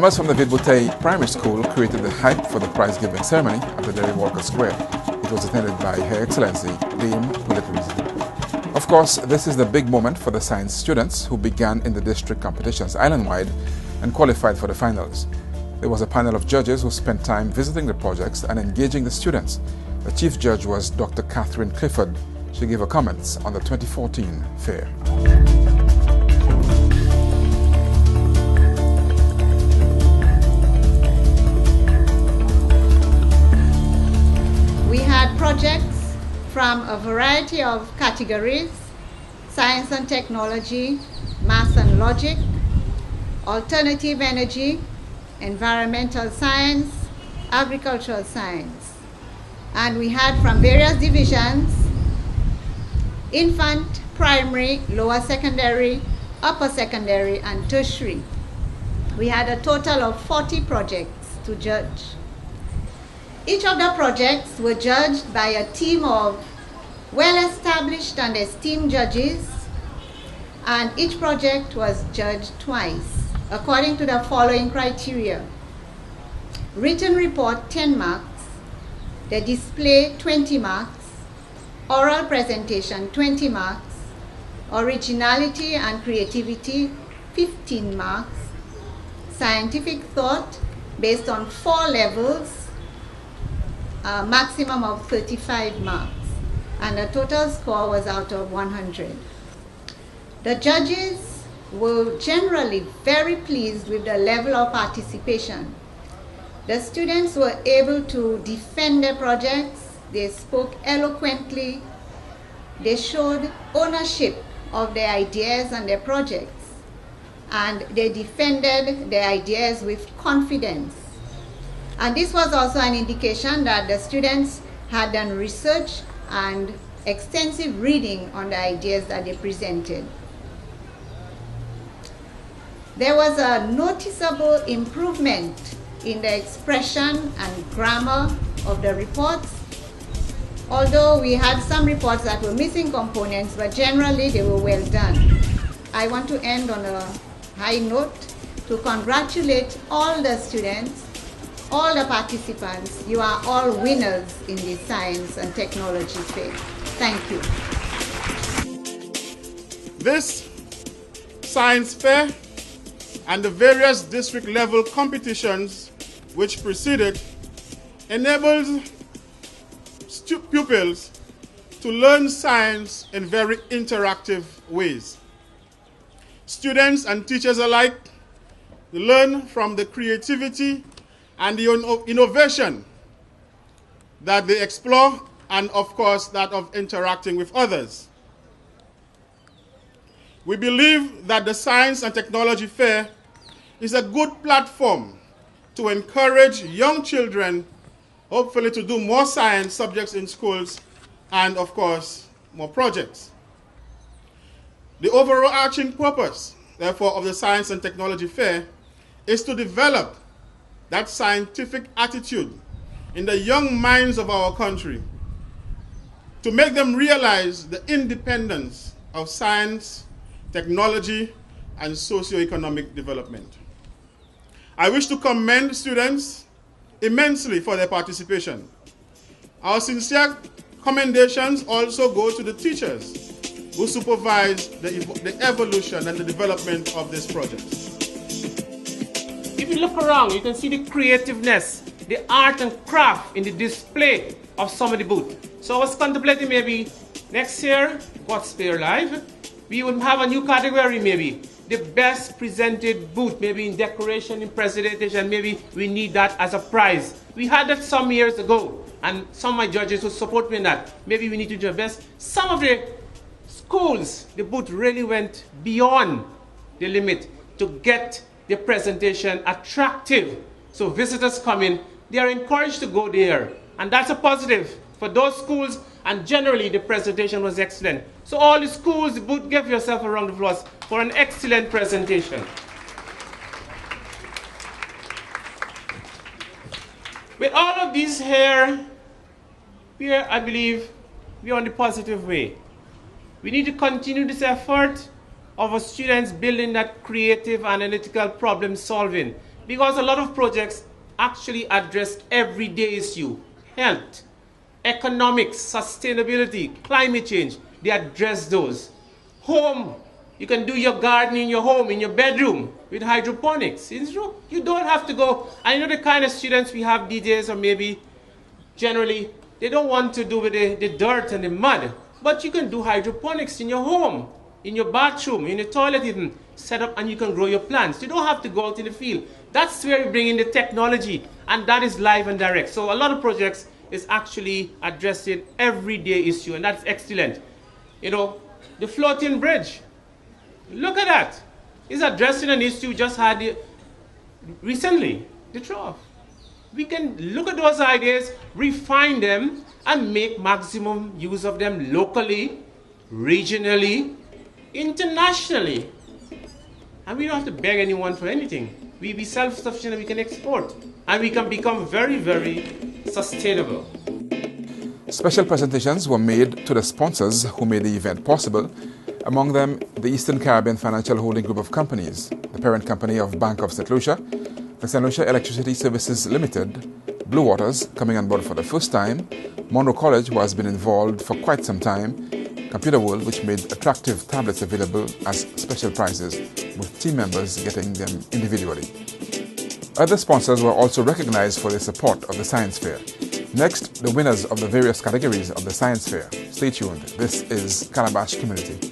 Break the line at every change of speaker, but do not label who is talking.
Performers from the Vidbouteille Primary School created the hype for the prize-giving ceremony at the Derry Walker Square. It was attended by Her Excellency Dame Little. Of course, this is the big moment for the science students who began in the district competitions island-wide and qualified for the finals. There was a panel of judges who spent time visiting the projects and engaging the students. The chief judge was Dr. Catherine Clifford. She gave her comments on the 2014 fair.
We had projects from a variety of categories: science and technology, math and logic, alternative energy, environmental science, agricultural science. And we had from various divisions: infant, primary, lower secondary, upper secondary, and tertiary. We had a total of 40 projects to judge. Each of the projects were judged by a team of well-established and esteemed judges, and each project was judged twice, according to the following criteria: written report 10 marks, the display 20 marks, oral presentation 20 marks, originality and creativity 15 marks, scientific thought based on 4 levels, a maximum of 35 marks, and the total score was out of 100. The judges were generally very pleased with the level of participation. The students were able to defend their projects, they spoke eloquently, they showed ownership of their ideas and their projects, and they defended their ideas with confidence. And this was also an indication that the students had done research and extensive reading on the ideas that they presented. There was a noticeable improvement in the expression and grammar of the reports, although we had some reports that were missing components, but generally they were well done. I want to end on a high note to congratulate all the students, all the participants. You are all winners in the science and technology fair. Thank you.
This science fair and the various district level competitions which preceded enables pupils to learn science in very interactive ways. Students and teachers alike learn from the creativity and the innovation that they explore, and of course that of interacting with others. We believe that the Science and Technology Fair is a good platform to encourage young children, hopefully to do more science subjects in schools and of course more projects. The overarching purpose, therefore, of the Science and Technology Fair is to develop that scientific attitude in the young minds of our country, to make them realize the independence of science, technology, and socio-economic development. I wish to commend students immensely for their participation. Our sincere commendations also go to the teachers who supervised the evolution and the development of this project.
If you look around, you can see the creativeness, the art and craft in the display of some of the booths. So I was contemplating maybe next year, God's Fair Live, we would have a new category maybe. The best presented booth, maybe in decoration, in presentation, maybe we need that as a prize. We had that some years ago, and some of my judges would support me in that. Maybe we need to do the best. Some of the schools, the booth really went beyond the limit to get the presentation attractive. So visitors come in, they are encouraged to go there. And that's a positive for those schools, and generally the presentation was excellent. So all the schools, the booth, give yourself a round of applause for an excellent presentation. With all of these here, I believe we're on the positive way. We need to continue this effort of our students building that creative analytical problem solving. because a lot of projects actually address everyday issue, health, economics, sustainability, climate change. They address those. Home, you can do your gardening in your home, in your bedroom with hydroponics. You don't have to go. I know the kind of students we have these days, or maybe generally, they don't want to do with the dirt and the mud. But you can do hydroponics in your home, in your bathroom, in your toilet even, set up, and you can grow your plants. You don't have to go out in the field. That's where we bring in the technology, and that is live and direct. So a lot of projects is actually addressing everyday issue, and that's excellent. You know, the floating bridge, look at that. It's addressing an issue we just had recently, the trough. We can look at those ideas, refine them, and make maximum use of them locally, regionally, internationally. And we don't have to beg anyone for anything. We be self-sufficient and we can export. And we can become very, very sustainable.
Special presentations were made to the sponsors who made the event possible, among them the Eastern Caribbean Financial Holding Group of Companies, the parent company of Bank of St. Lucia, the St. Lucia Electricity Services Limited, Blue Waters coming on board for the first time, Monroe College, who has been involved for quite some time, Computer World, which made attractive tablets available as special prizes, with team members getting them individually. Other sponsors were also recognized for their support of the science fair. Next, the winners of the various categories of the science fair. Stay tuned. This is Calabash Community.